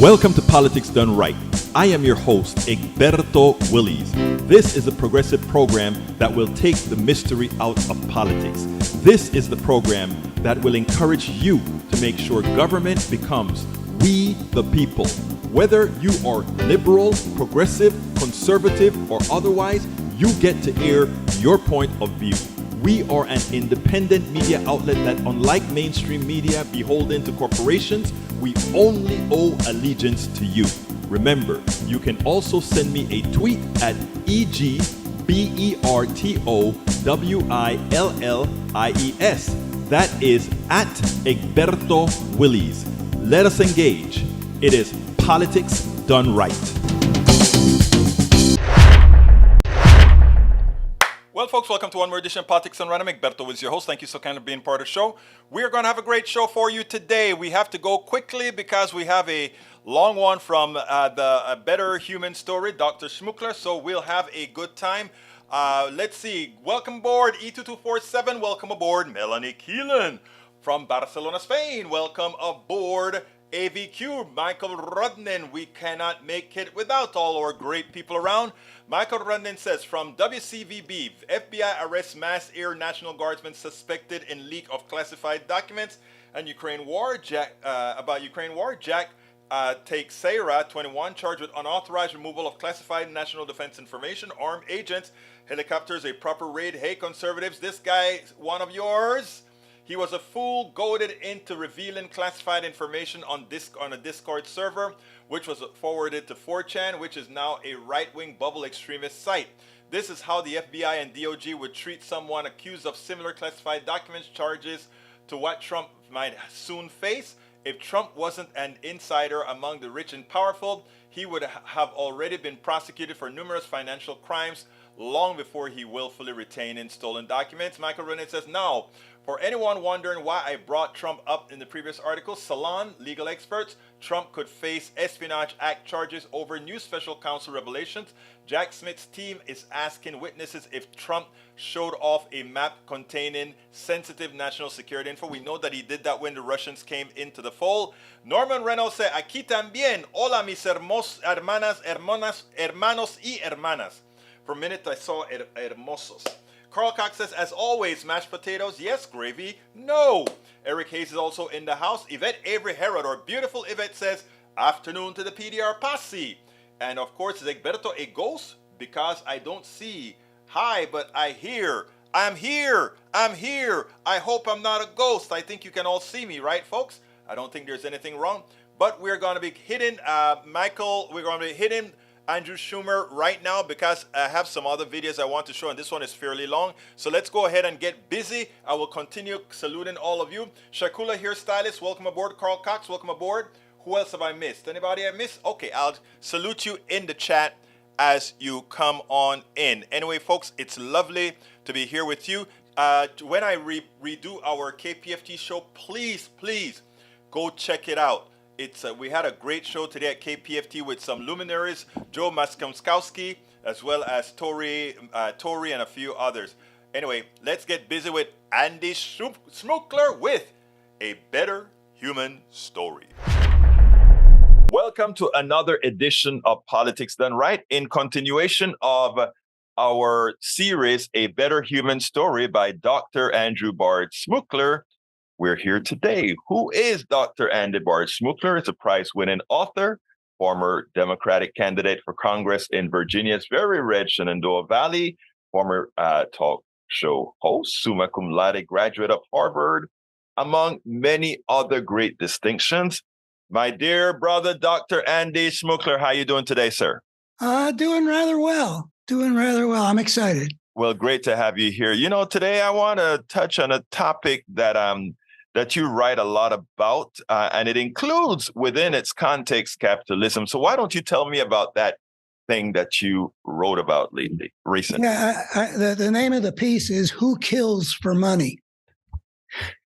Welcome to Politics Done Right. I am your host, Egberto Willies. This is a progressive program that will take the mystery out of politics. This is the program that will encourage you to make sure government becomes we the people. Whether you are liberal, progressive, conservative, or otherwise, you get to air your point of view. We are an independent media outlet that, unlike mainstream media beholden to corporations, we only owe allegiance to you. Remember, you can also send me a tweet at EGBERTOWILLIES. That is at Egberto Willies. Let us engage. It is Politics Done Right. Well, folks, welcome to one more edition of Politics Done Right. I'm Egberto Willies, your host. Thank you so kindly for being part of the show. We are going to have a great show for you today. We have to go quickly because we have a long one from the Better Human Story, Dr. Schmookler, so we'll have a good time. Let's see. Welcome aboard, E2247. Welcome aboard, Melanie Keelan from Barcelona, Spain. Welcome aboard, AVQ, Michael Rudnin. We cannot make it without all our great people around. Michael Rudnin says, from WCVB, FBI arrests mass air National Guardsmen suspected in leak of classified documents and Ukraine war. Jack takes Sarah, 21, charged with unauthorized removal of classified national defense information, armed agents, helicopters, a proper raid. Hey, conservatives, this guy, one of yours. He was a fool goaded into revealing classified information on a Discord server, which was forwarded to 4chan, which is now a right-wing bubble extremist site. This is how the FBI and DOJ would treat someone accused of similar classified documents charges to what Trump might soon face. If Trump wasn't an insider among the rich and powerful, he would have already been prosecuted for numerous financial crimes long before he willfully retained in stolen documents. Michael Rudnin says, now, for anyone wondering why I brought Trump up in the previous article, Salon, legal experts, Trump could face Espionage Act charges over new special counsel revelations. Jack Smith's team is asking witnesses if Trump showed off a map containing sensitive national security info. We know that he did that when the Russians came into the fold. Norman Reynolds said, aquí también, hola mis hermanos y hermanas. For a minute I saw hermosos. Carl Cox says, as always, mashed potatoes, yes. Gravy, no. Eric Hayes is also in the house. Yvette Avery Herod, or beautiful Yvette, says, afternoon to the PDR posse. And of course, is Egberto a ghost? Because I don't see. Hi, but I hear. I'm here. I'm here. I hope I'm not a ghost. I think you can all see me, right, folks? I don't think there's anything wrong. But we're going to be hitting we're going to be hitting Andrew Schumer right now because I have some other videos I want to show, and this one is fairly long. So let's go ahead and get busy. I will continue saluting all of you. Shakula Hairstylist, welcome aboard. Carl Cox, welcome aboard. Who else have I missed? Anybody I missed? Okay, I'll salute you in the chat as you come on in. Anyway, folks, it's lovely to be here with you. When I redo our KPFT show, please go check it out. We had a great show today at KPFT with some luminaries, Joe Maskomskowski, as well as Tori and a few others. Anyway, let's get busy with Andy Schmookler with A Better Human Story. Welcome to another edition of Politics Done Right, in continuation of our series, A Better Human Story by Dr. Andrew Bard Schmookler. We're here today. Who is Dr. Andy Bard Schmookler? Is a prize-winning author, former Democratic candidate for Congress in Virginia's very red Shenandoah Valley, former talk show host, summa cum laude graduate of Harvard, among many other great distinctions. My dear brother, Dr. Andy Schmookler, how are you doing today, sir? Doing rather well. I'm excited. Well, great to have you here. You know, today I want to touch on a topic that you write a lot about, and it includes within its context capitalism. So why don't you tell me about that thing that you wrote about recently? Yeah, the name of the piece is Who Kills for Money?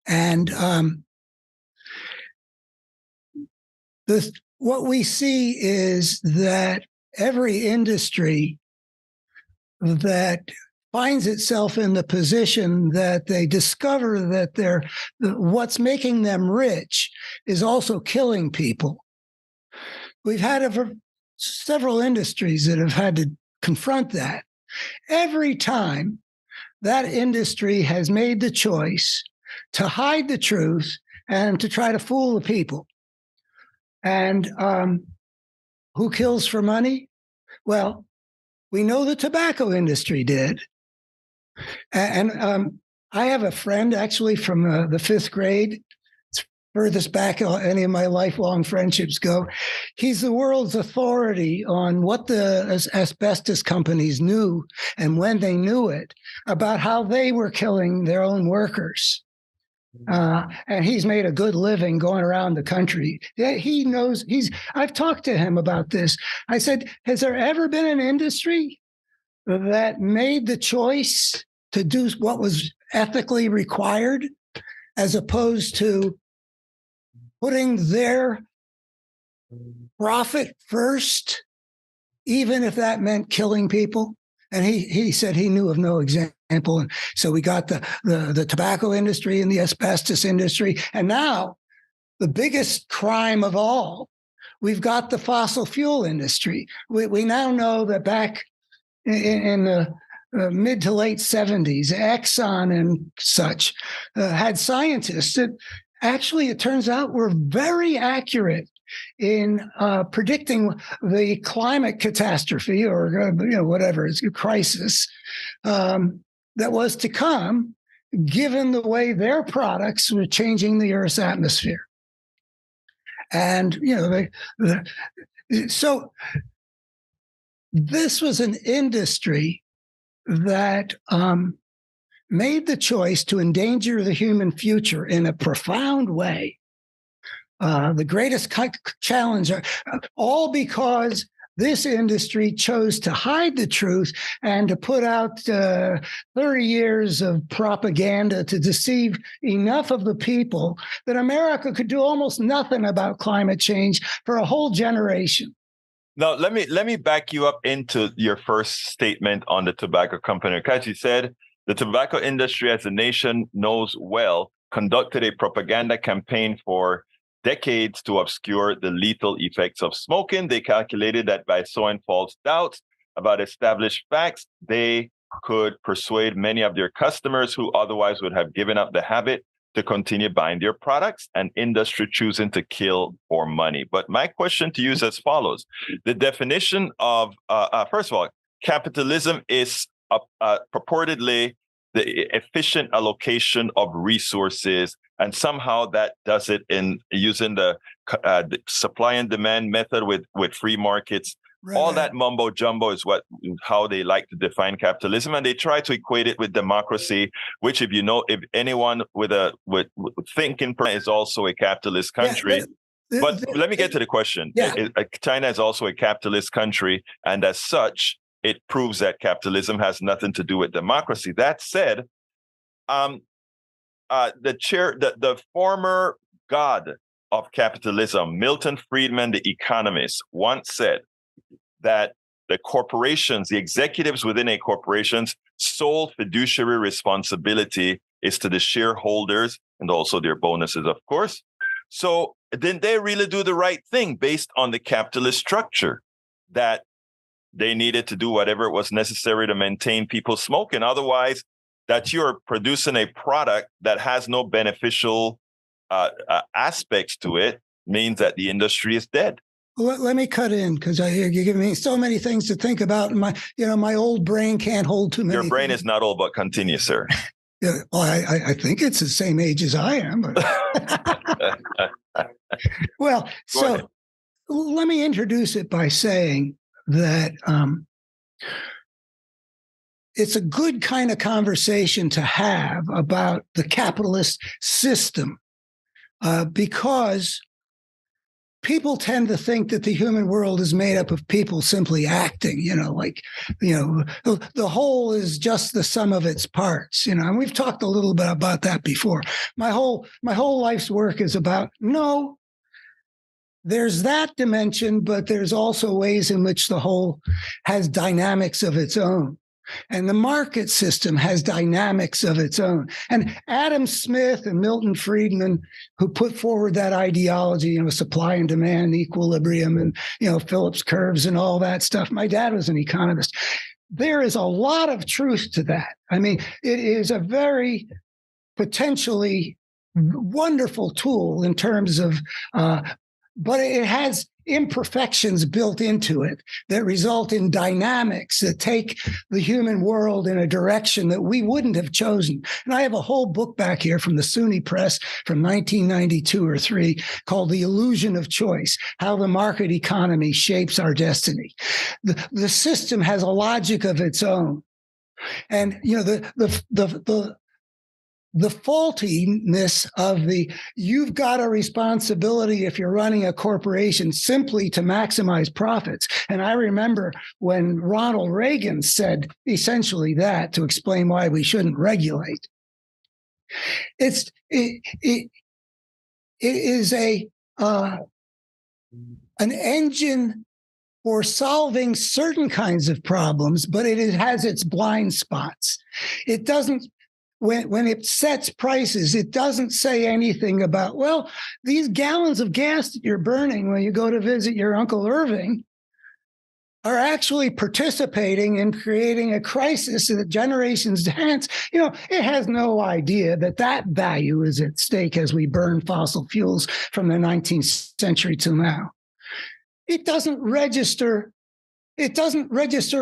And what we see is that every industry that finds itself in the position that they discover that what's making them rich is also killing people. we've had several industries that have had to confront that. Every time that industry has made the choice to hide the truth and to try to fool the people. And who kills for money? Well, we know the tobacco industry did. And I have a friend actually from the fifth grade. It's furthest back any of my lifelong friendships go. He's the world's authority on what the asbestos companies knew and when they knew it, about how they were killing their own workers. And he's made a good living going around the country. Yeah, he knows. I've talked to him about this. I said, has there ever been an industry that made the choice to do what was ethically required as opposed to putting their profit first, even if that meant killing people? And he said he knew of no example. And so we got the tobacco industry and the asbestos industry. And now the biggest crime of all, we've got the fossil fuel industry. We now know that back in the mid to late 70s, Exxon and such had scientists that actually, it turns out, were very accurate in predicting the climate catastrophe or whatever, it's a crisis that was to come, given the way their products were changing the Earth's atmosphere. And so this was an industry that made the choice to endanger the human future in a profound way. The greatest challenge, all because this industry chose to hide the truth and to put out 30 years of propaganda to deceive enough of the people that America could do almost nothing about climate change for a whole generation. Now, let me back you up into your first statement on the tobacco company. Because you said the tobacco industry, as the nation knows well, conducted a propaganda campaign for decades to obscure the lethal effects of smoking. They calculated that by sowing false doubts about established facts, they could persuade many of their customers who otherwise would have given up the habit to continue buying their products, and industry choosing to kill for money. But my question to you is as follows. The definition of, first of all, capitalism is purportedly the efficient allocation of resources, and somehow that does it in using the supply and demand method with free markets. Right. All that mumbo jumbo is how they like to define capitalism, and they try to equate it with democracy, which, if anyone with thinking is also a capitalist country. Yeah, but let me get to the question. Yeah. China is also a capitalist country, and as such, it proves that capitalism has nothing to do with democracy. That said, the former god of capitalism, Milton Friedman, the economist, once said that the corporations, the executives within a corporation's sole fiduciary responsibility is to the shareholders and also their bonuses, of course. So didn't they really do the right thing based on the capitalist structure that they needed to do whatever was necessary to maintain people smoking? Otherwise, that you're producing a product that has no beneficial aspects to it means that the industry is dead. Well, let me cut in because you're giving me so many things to think about. And my old brain can't hold too many. Your brain is not old, but continue, sir. Yeah, well, I think it's the same age as I am. But well, so let me introduce it by saying that it's a good kind of conversation to have about the capitalist system because people tend to think that the human world is made up of people simply acting, the whole is just the sum of its parts, and we've talked a little bit about that before. My whole life's work is about, no, there's that dimension, but there's also ways in which the whole has dynamics of its own. And the market system has dynamics of its own. And Adam Smith and Milton Friedman, who put forward that ideology, supply and demand equilibrium and, Phillips curves and all that stuff. My dad was an economist. There is a lot of truth to that. I mean, it is a very potentially wonderful tool in terms of, but it has imperfections built into it that result in dynamics that take the human world in a direction that we wouldn't have chosen. And I have a whole book back here from the SUNY Press from 1992 or 3 called The Illusion of Choice, How the Market Economy Shapes Our Destiny. The system has a logic of its own. And, the faultiness of you've got a responsibility if you're running a corporation simply to maximize profits. And I remember when Ronald Reagan said essentially that to explain why we shouldn't regulate. It is an engine for solving certain kinds of problems, but it has its blind spots. It doesn't. When it sets prices, it doesn't say anything about, well, these gallons of gas that you're burning when you go to visit your Uncle Irving are actually participating in creating a crisis that generations hence, it has no idea that value is at stake as we burn fossil fuels from the 19th century till now. It doesn't register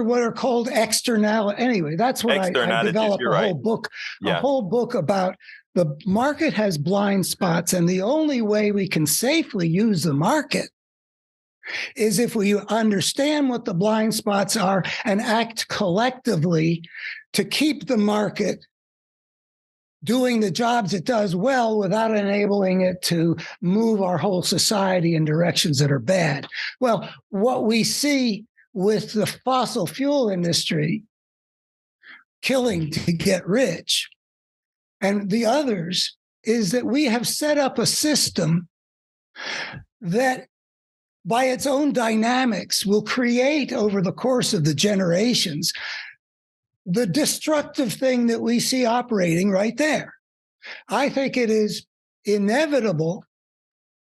what are called externalities. Anyway, that's what I developed a whole book about. The market has blind spots, and the only way we can safely use the market is if we understand what the blind spots are and act collectively to keep the market doing the jobs it does well without enabling it to move our whole society in directions that are bad. Well, what we see with the fossil fuel industry killing to get rich and the others is that we have set up a system that by its own dynamics will create over the course of the generations the destructive thing that we see operating right there. I think it is inevitable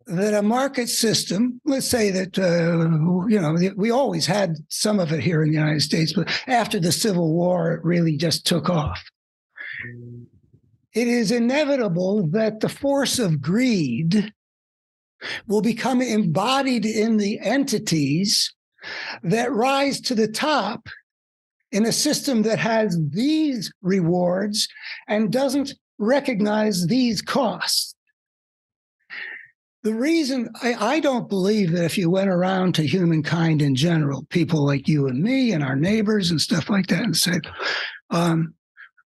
that a market system, let's say that, we always had some of it here in the United States, but after the Civil War, it really just took off. It is inevitable that the force of greed will become embodied in the entities that rise to the top in a system that has these rewards and doesn't recognize these costs. The reason I don't believe that if you went around to humankind in general, people like you and me and our neighbors and stuff like that, and said,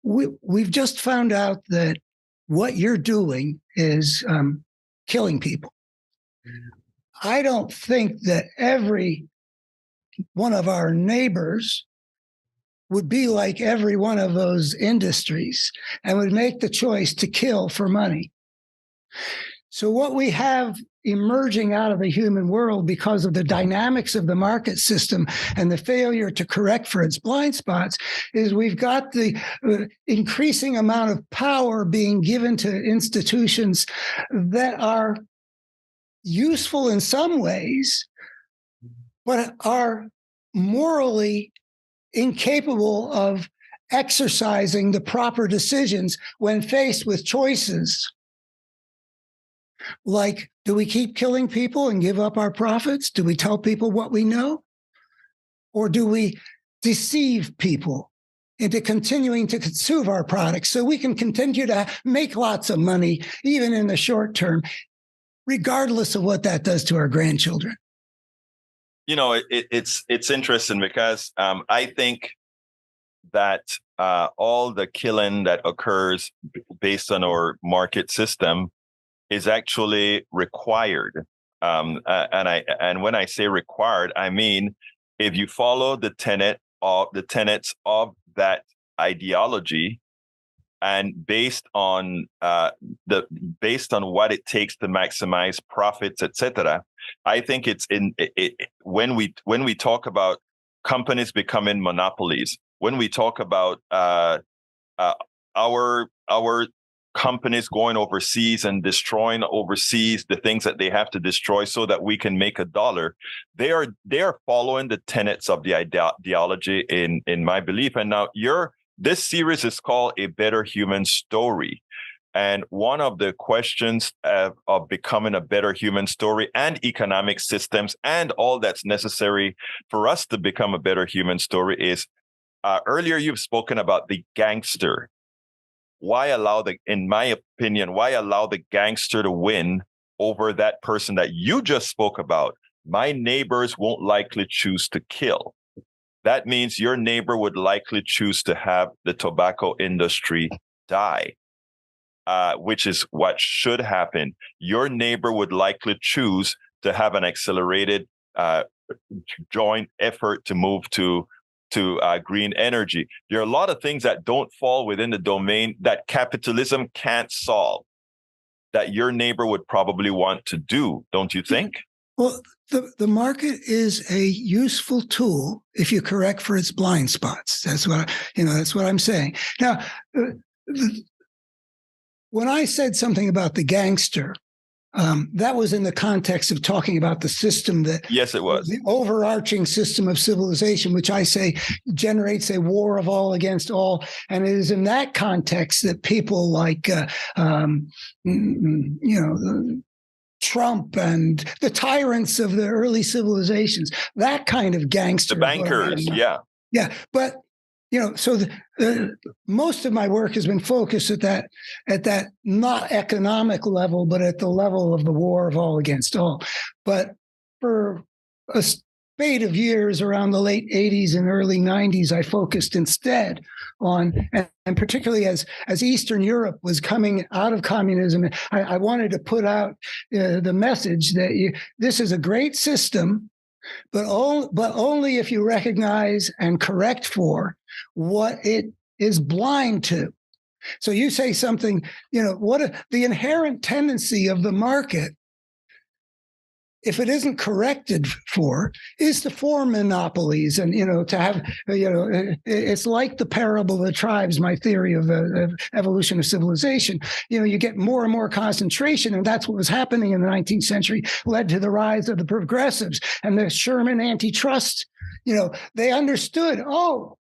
we've just found out that what you're doing is killing people. I don't think that every one of our neighbors would be like every one of those industries and would make the choice to kill for money. So what we have emerging out of the human world because of the dynamics of the market system and the failure to correct for its blind spots is we've got the increasing amount of power being given to institutions that are useful in some ways, but are morally incapable of exercising the proper decisions when faced with choices. Like, do we keep killing people and give up our profits? Do we tell people what we know? Or do we deceive people into continuing to consume our products so we can continue to make lots of money, even in the short term, regardless of what that does to our grandchildren? It's interesting because I think that all the killing that occurs based on our market system is actually required. And when I say required, I mean, if you follow the tenets of that ideology, and based on what it takes to maximize profits, etc., I think it's when we talk about companies becoming monopolies, when we talk about our companies going overseas and destroying overseas the things that they have to destroy so that we can make a dollar, they are following the tenets of the ideology in my belief. And now this series is called A Better Human Story. And one of the questions of becoming a better human story and economic systems and all that's necessary for us to become a better human story is, earlier you've spoken about the gangster. In my opinion, why allow the gangster to win over that person that you just spoke about? My neighbors won't likely choose to kill. That means your neighbor would likely choose to have the tobacco industry die. Which is what should happen. Your neighbor would likely choose to have an accelerated joint effort to move to green energy. There are a lot of things that don't fall within the domain that capitalism can't solve, that your neighbor would probably want to do, don't you think? Well, the market is a useful tool if you correct for its blind spots. That's what I'm saying. Now, when I said something about the gangster, that was in the context of talking about the system that, yes, it was the overarching system of civilization, which I say generates a war of all against all. And it is in that context that people like, Trump and the tyrants of the early civilizations, that kind of gangster. The bankers, yeah. Yeah, but so most of my work has been focused at that not economic level, but at the level of the war of all against all. But for a spate of years around the late 80s and early 90s, I focused instead on, and particularly as Eastern Europe was coming out of communism, I wanted to put out the message that this is a great system, but only if you recognize and correct for what it is blind to. So you say something, the inherent tendency of the market, if it isn't corrected for, is to form monopolies and, to have, it's like the parable of the tribes, my theory of evolution of civilization. You get more and more concentration, and that's what was happening in the 19th century, led to the rise of the progressives and the Sherman antitrust. They understood,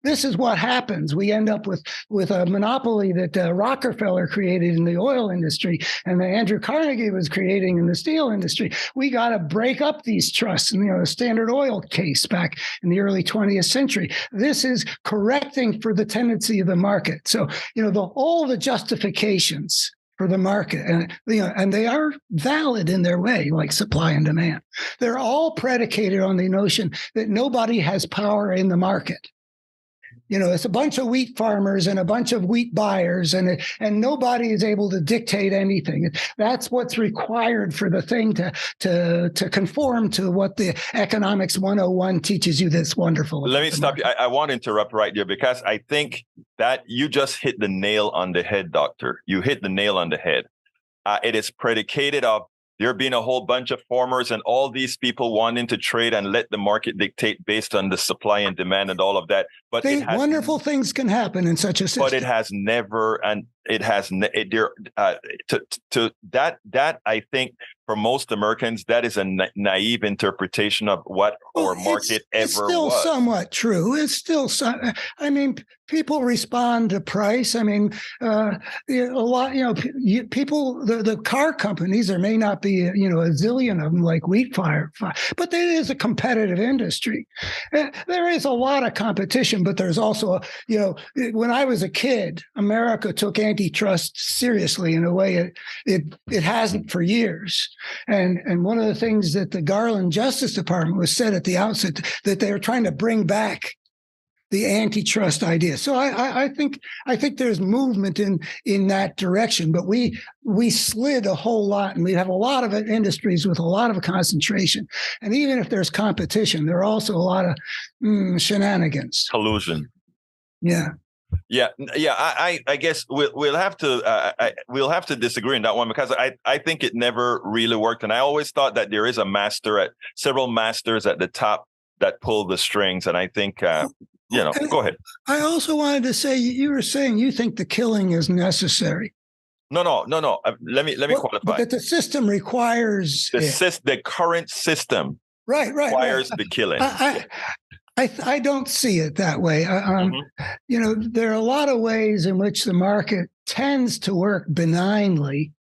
this is what happens. We end up with a monopoly that Rockefeller created in the oil industry and that Andrew Carnegie was creating in the steel industry. We got to break up these trusts. And, the Standard Oil case back in the early 20th century. This is correcting for the tendency of the market. So, all the justifications for the market, and they are valid in their way, like supply and demand. They're all predicated on the notion that nobody has power in the market. It's a bunch of wheat farmers and a bunch of wheat buyers, and nobody is able to dictate anything. That's what's required for the thing to conform to what the Economics 101 teaches you that's wonderful. Let me stop you. I want to interrupt right there because I think that you just hit the nail on the head, Doctor. You hit the nail on the head. It is predicated of there being a whole bunch of farmers and all these people wanting to trade and let the market dictate based on the supply and demand and all of that. But wonderful things can happen in such a system. But it has never, and it has that I think for most Americans that is a naive interpretation of what our market ever was. It's still somewhat true. It's still people respond to price. A lot. People. The car companies. There may not be a zillion of them like wheat fire, but it is a competitive industry. There is a lot of competition, but there's also when I was a kid, America took antitrust seriously in a way it hasn't for years. And one of the things that the Garland Justice Department was said at the outset that they were trying to bring back the antitrust idea. So I think there's movement in that direction, but we slid a whole lot, and we have a lot of industries with a lot of concentration. And even if there's competition, there are also a lot of shenanigans, collusion. Yeah. Yeah. I guess we'll have to disagree on that one because I think it never really worked, and I always thought that there is several masters at the top that pull the strings, and I think Go ahead. I also wanted to say, you were saying you think the killing is necessary. No. Let me qualify. But that the system requires the current system requires the killing. I don't see it that way. There are a lot of ways in which the market tends to work benignly.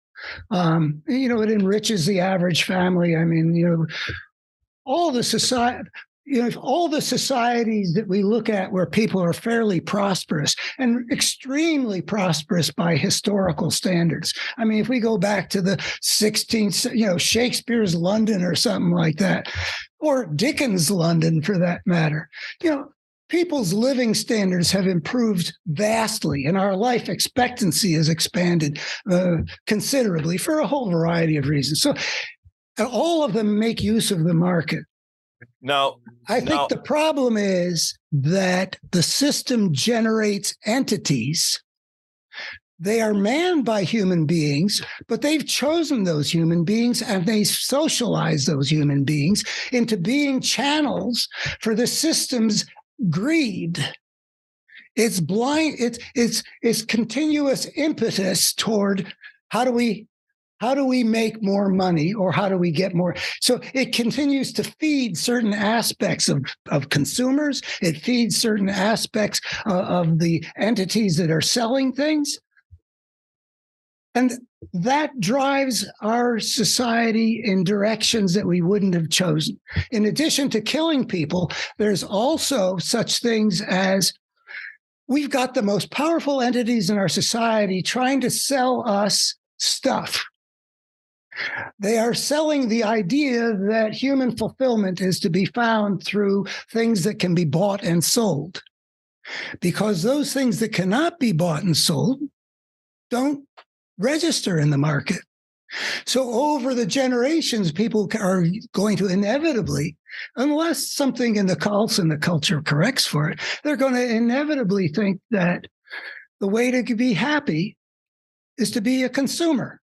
It enriches the average family. I mean, all the society. All the societies that we look at where people are fairly prosperous and extremely prosperous by historical standards. I mean, if we go back to the 16th, Shakespeare's London or something like that, or Dickens' London for that matter, people's living standards have improved vastly and our life expectancy has expanded considerably for a whole variety of reasons. So all of them make use of the market. Now, I think the problem is that the system generates entities. They are manned by human beings, but they've chosen those human beings and they socialize those human beings into being channels for the system's greed. It's blind. It's continuous impetus toward how do we make more money or how do we get more? So it continues to feed certain aspects of consumers. It feeds certain aspects of the entities that are selling things. And that drives our society in directions that we wouldn't have chosen. In addition to killing people, there's also such things as we've got the most powerful entities in our society trying to sell us stuff. They are selling the idea that human fulfillment is to be found through things that can be bought and sold, because those things that cannot be bought and sold don't register in the market. So over the generations, people are going to inevitably, unless something in the cults and the culture corrects for it, they're going to inevitably think that the way to be happy is to be a consumer.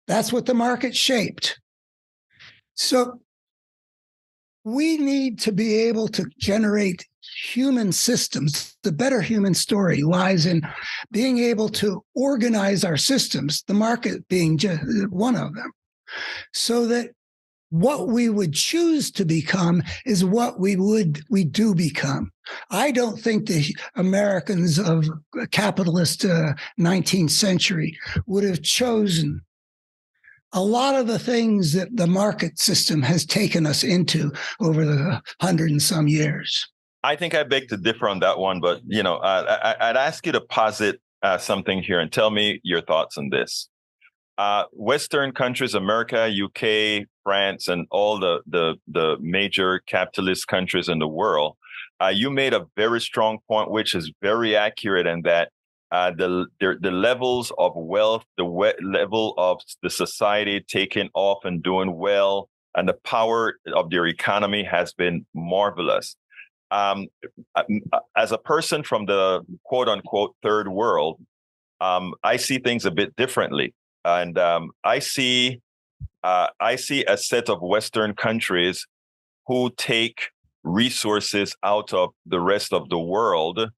That's what the market shaped. So we need to be able to generate human systems. The better human story lies in being able to organize our systems, the market being just one of them, so that what we would choose to become is what we do become. I don't think the Americans of capitalist 19th century would have chosen a lot of the things that the market system has taken us into over the 100 and some years. I think I beg to differ on that one, but I'd ask you to posit something here and tell me your thoughts on this. Western countries, America, UK, France, and all the major capitalist countries in the world, you made a very strong point, which is very accurate, in that the levels of wealth, level of the society taking off and doing well, and the power of their economy has been marvelous. As a person from the quote unquote third world, I see things a bit differently. And I see a set of Western countries who take resources out of the rest of the world,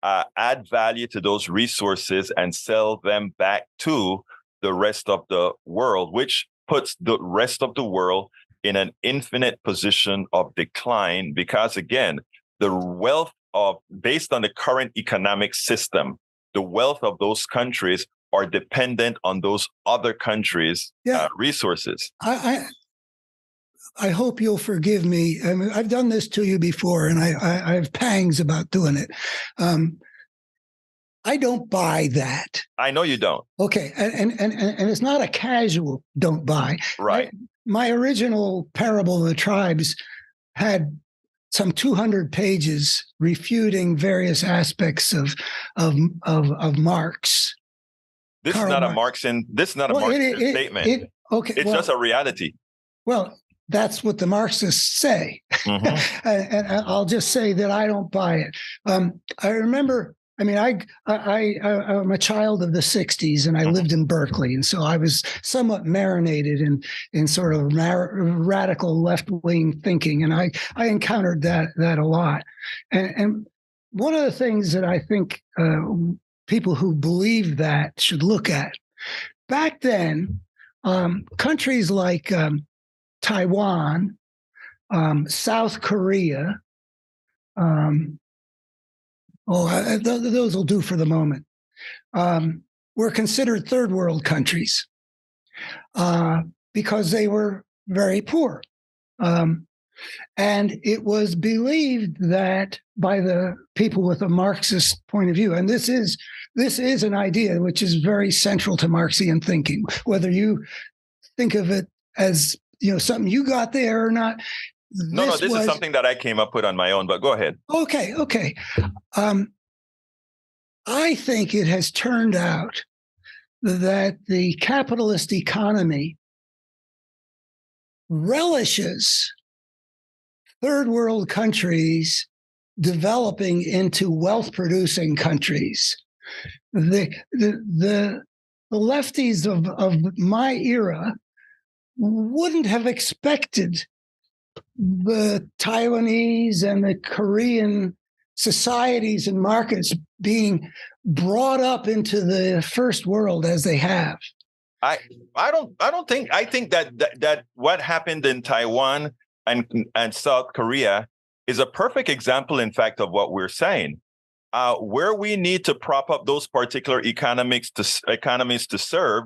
add value to those resources, and sell them back to the rest of the world, which puts the rest of the world in an infinite position of decline. Because again, the wealth based on the current economic system, the wealth of those countries are dependent on those other countries' resources. I hope you'll forgive me. I mean, I've done this to you before, and I have pangs about doing it. I don't buy that. I know you don't. Okay, and it's not a casual don't buy. Right. My original Parable of the Tribes had some 200 pages refuting various aspects of Marx. This is not a Marxian statement. It's just a reality. Well, that's what the Marxists say. Mm-hmm. And I'll just say that I don't buy it. I remember, I'm a child of the 60s, and I lived in Berkeley. And so I was somewhat marinated in sort of radical left-wing thinking. And I encountered that a lot. And one of the things that I think people who believe that should look at, back then, countries like Taiwan, South Korea, those will do for the moment, were considered third world countries because they were very poor. And it was believed that by the people with a Marxist point of view, and this is an idea which is very central to Marxian thinking, whether you think of it as something you got there or not. This is something that I came up with on my own, but go ahead. Okay. I think it has turned out that the capitalist economy relishes third world countries developing into wealth-producing countries. The lefties of my era wouldn't have expected the Taiwanese and the Korean societies and markets being brought up into the first world as they have. I think that what happened in Taiwan and South Korea is a perfect example, in fact, of what we're saying. Where we need to prop up those particular economies to serve,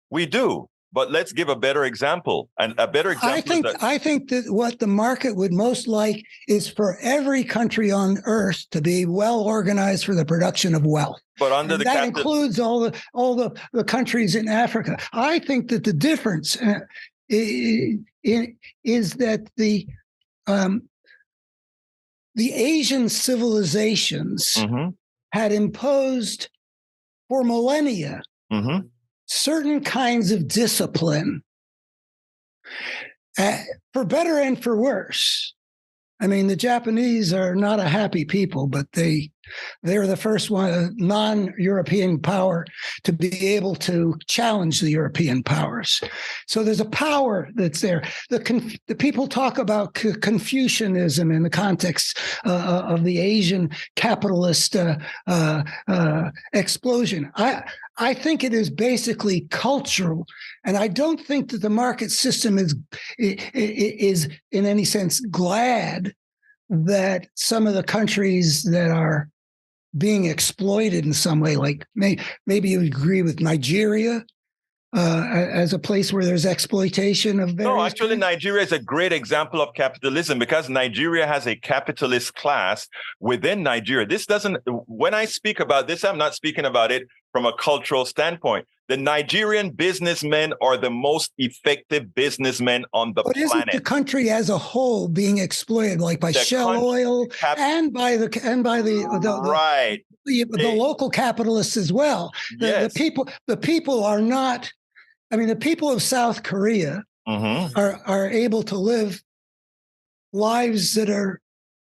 we do. But let's give a better example. And a better example I think that what the market would most like is for every country on earth to be well organized for the production of wealth. But that includes all the countries in Africa. I think that the difference is that the Asian civilizations had imposed for millennia certain kinds of discipline, for better and for worse. I mean, the Japanese are not a happy people, but they're the first one, non-European power, to be able to challenge the European powers. So there's a power that's there. The people talk about Confucianism in the context of the Asian capitalist explosion. I think it is basically cultural, and I don't think that the market system is in any sense glad that some of the countries that are being exploited in some way, like maybe you agree with Nigeria as a place where there's exploitation of various. No, actually, Nigeria is a great example of capitalism because Nigeria has a capitalist class within Nigeria. When I speak about this, I'm not speaking about it from a cultural standpoint. The Nigerian businessmen are the most effective businessmen on the planet. Isn't the country as a whole being exploited, like by Shell Oil and by the local capitalists as well? The people are not. I mean, the people of South Korea are able to live lives that are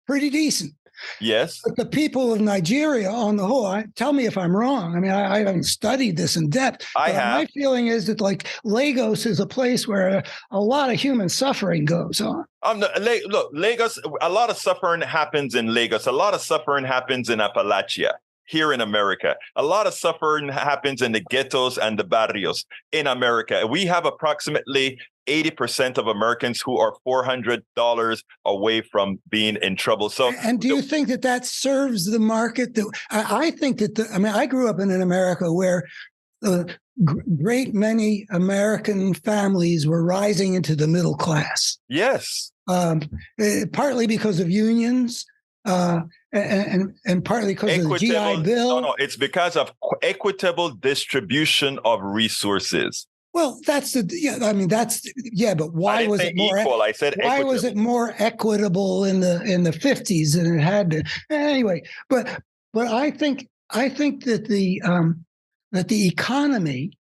pretty decent. Yes. But the people of Nigeria on the whole, tell me if I'm wrong. I mean, I haven't studied this in depth. I have. My feeling is that like Lagos is a place where a lot of human suffering goes on. Look, Lagos, a lot of suffering happens in Lagos. A lot of suffering happens in Appalachia. Here in America, a lot of suffering happens in the ghettos and the barrios in America. We have approximately 80% of Americans who are $400 away from being in trouble. So, and do you think that serves the market? I think that I grew up in an America where a great many American families were rising into the middle class. Yes, partly because of unions. And partly because of the GI Bill. No, it's because of equitable distribution of resources. Well, but why was it more equal? I said why was it more equitable in the 50s than it had been? Anyway, but I think that the economy.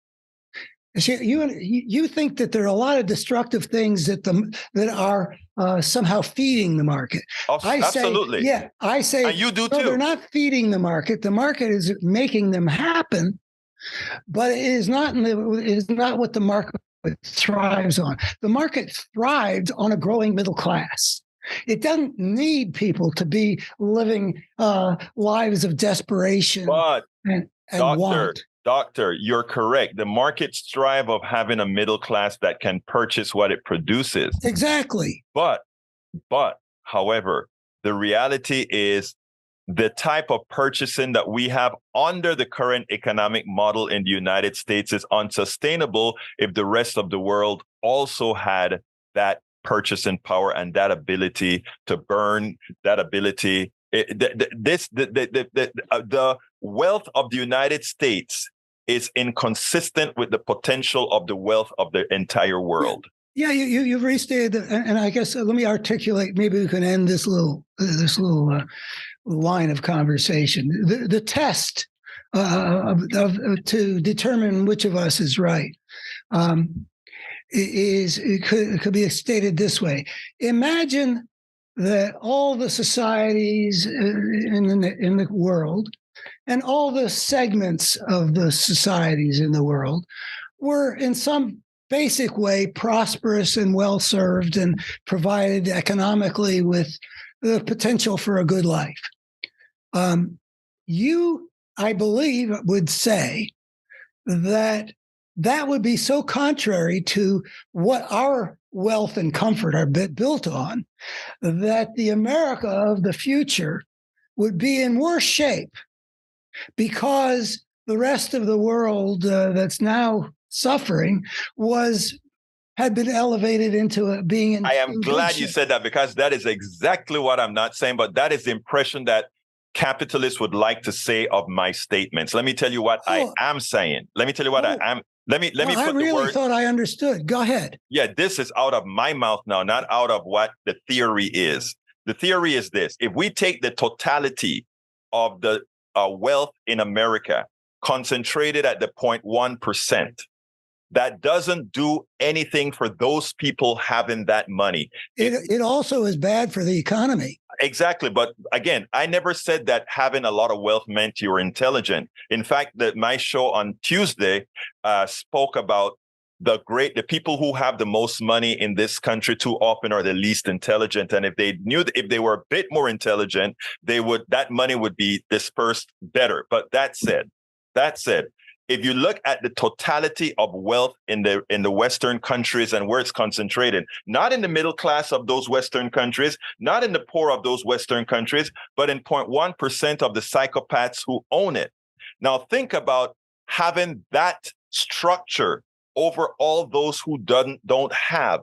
You think that there are a lot of destructive things that are somehow feeding the market. Absolutely. I say, and you do too. They're not feeding the market. The market is making them happen, but it is not what the market thrives on. The market thrived on a growing middle class. It doesn't need people to be living lives of desperation But and doctor, want. doctor, you're correct. The markets strive of having a middle class that can purchase what it produces. Exactly. But, however, the reality is the type of purchasing that we have under the current economic model in the United States is unsustainable if the rest of the world also had that purchasing power and that ability to burn, that ability. The wealth of the United States is inconsistent with the potential of the wealth of the entire world. Yeah, you've restated, and I guess let me articulate. Maybe we can end this little line of conversation. The test to determine which of us is right it could be stated this way. Imagine that all the societies in the world and all the segments of the societies in the world were in some basic way prosperous and well-served and provided economically with the potential for a good life. You, I believe, would say that that would be so contrary to what our wealth and comfort are built on, that the America of the future would be in worse shape because the rest of the world that's now suffering had been elevated into being in. I am glad you said that, because that is exactly what I'm not saying, but that is the impression that capitalists would like to say of my statements. Let me tell you what I am saying. Let me tell you what I am. Let me put I really the word. thought I understood. Go ahead. Yeah, this is out of my mouth now, not out of what the theory is. The theory is this: if we take the totality of the wealth in America concentrated at the 0.1%, that doesn't do anything for those people having that money. It also is bad for the economy. Exactly. But again, I never said that having a lot of wealth meant you were intelligent. In fact, my show on Tuesday spoke about the people who have the most money in this country too often are the least intelligent. And if they were a bit more intelligent, that money would be dispersed better. But that said, if you look at the totality of wealth in the Western countries and where it's concentrated, not in the middle class of those Western countries, not in the poor of those Western countries, but in 0.1% of the psychopaths who own it. Now think about having that structure over all those who don't have.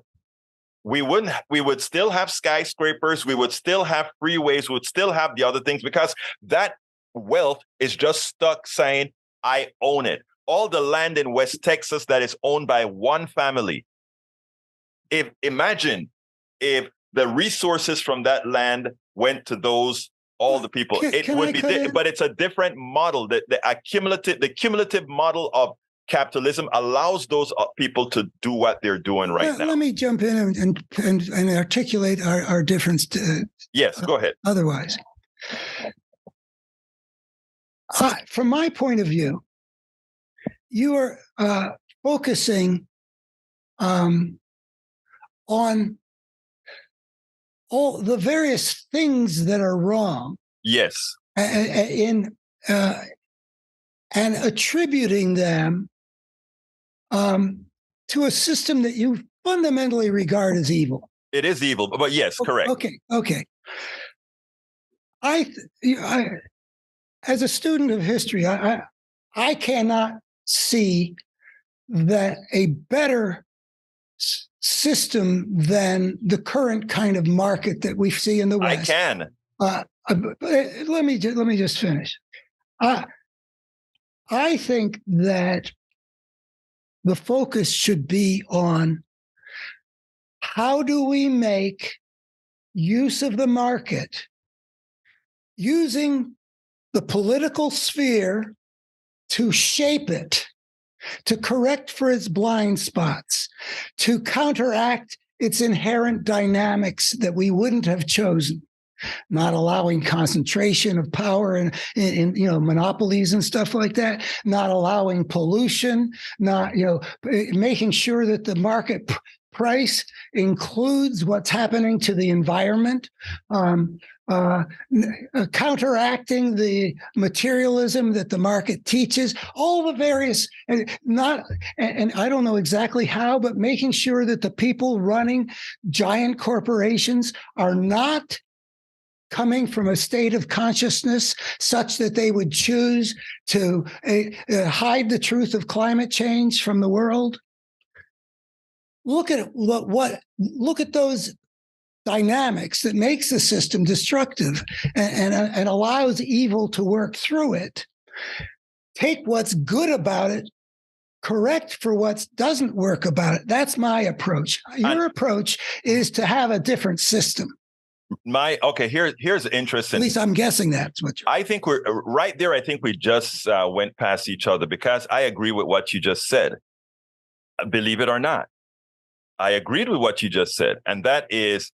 We would still have skyscrapers, we would still have freeways, we would still have the other things, because that wealth is just stuck saying, I own it. All the land in West Texas that is owned by one family. Imagine if the resources from that land went to all the people. But it's a different model. The cumulative model of capitalism allows those people to do what they're doing right now. Let me jump in and articulate our difference. Yes, go ahead. Otherwise. From my point of view, you are focusing on all the various things that are wrong. Yes. And attributing them to a system that you fundamentally regard as evil. It is evil, but yes, correct. Okay. I as a student of history, I cannot see that a better system than the current kind of market that we see in the West. I can. Let me just finish. I think that the focus should be on how do we make use of the market using the political sphere to shape it, to correct for its blind spots, to counteract its inherent dynamics that we wouldn't have chosen, not allowing concentration of power in monopolies and stuff like that, not allowing pollution, not making sure that the market price includes what's happening to the environment, counteracting the materialism that the market teaches, all the various, and I don't know exactly how, but making sure that the people running giant corporations are not coming from a state of consciousness such that they would choose to hide the truth of climate change from the world. Look at those dynamics that makes the system destructive and allows evil to work through it. Take what's good about it, correct for what doesn't work about it. That's my approach. Your approach is to have a different system. Here's interesting. At least I'm guessing that's what you're. I think we're right there. I think we just went past each other, because I agree with what you just said. Believe it or not, I agreed with what you just said, and that is,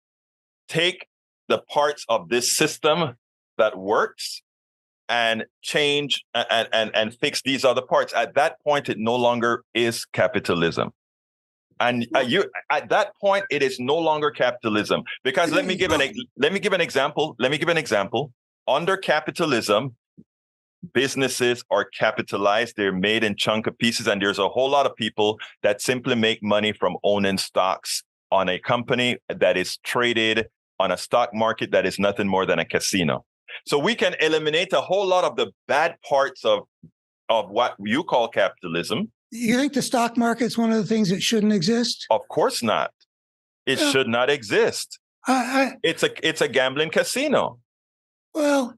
take the parts of this system that works and change and fix these other parts. At that point, it no longer is capitalism. And at that point, it is no longer capitalism, because let me give an example. Under capitalism, businesses are capitalized. They're made in chunk of pieces. And there's a whole lot of people that simply make money from owning stocks on a company that is traded on a stock market that is nothing more than a casino. So we can eliminate a whole lot of the bad parts of what you call capitalism. You think the stock market is one of the things that shouldn't exist? Of course not. It should not exist. It's a gambling casino. Well,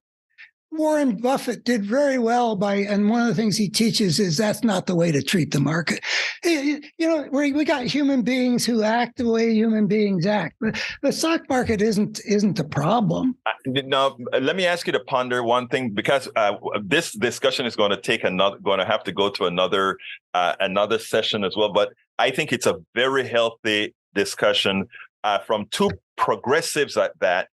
Warren Buffett did very well and one of the things he teaches is that's not the way to treat the market. You know, we got human beings who act the way human beings act. But the stock market isn't the problem. Now, let me ask you to ponder one thing, because this discussion is going to have to go to another session as well. But I think it's a very healthy discussion from two progressives at that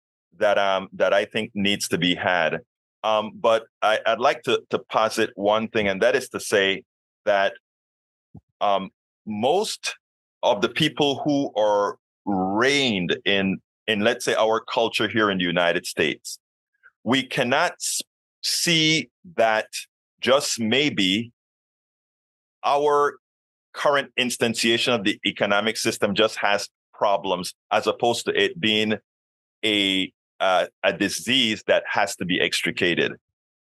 I think needs to be had. But I'd like to posit one thing, and that is to say that most of the people who are reigned in let's say our culture here in the United States, we cannot see that just maybe our current instantiation of the economic system just has problems, as opposed to it being a disease that has to be extricated.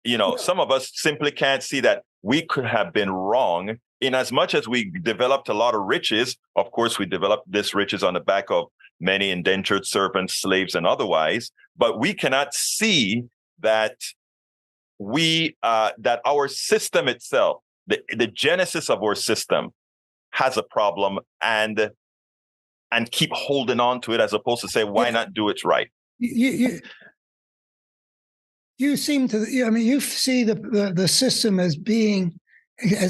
You know, some of us simply can't see that we could have been wrong in as much as we developed a lot of riches. Of course, we developed this riches on the back of many indentured servants, slaves, and otherwise. But we cannot see that that our system itself, the genesis of our system, has a problem, and keep holding on to it, as opposed to say, why not do it right? You seem to, I mean, you see the system as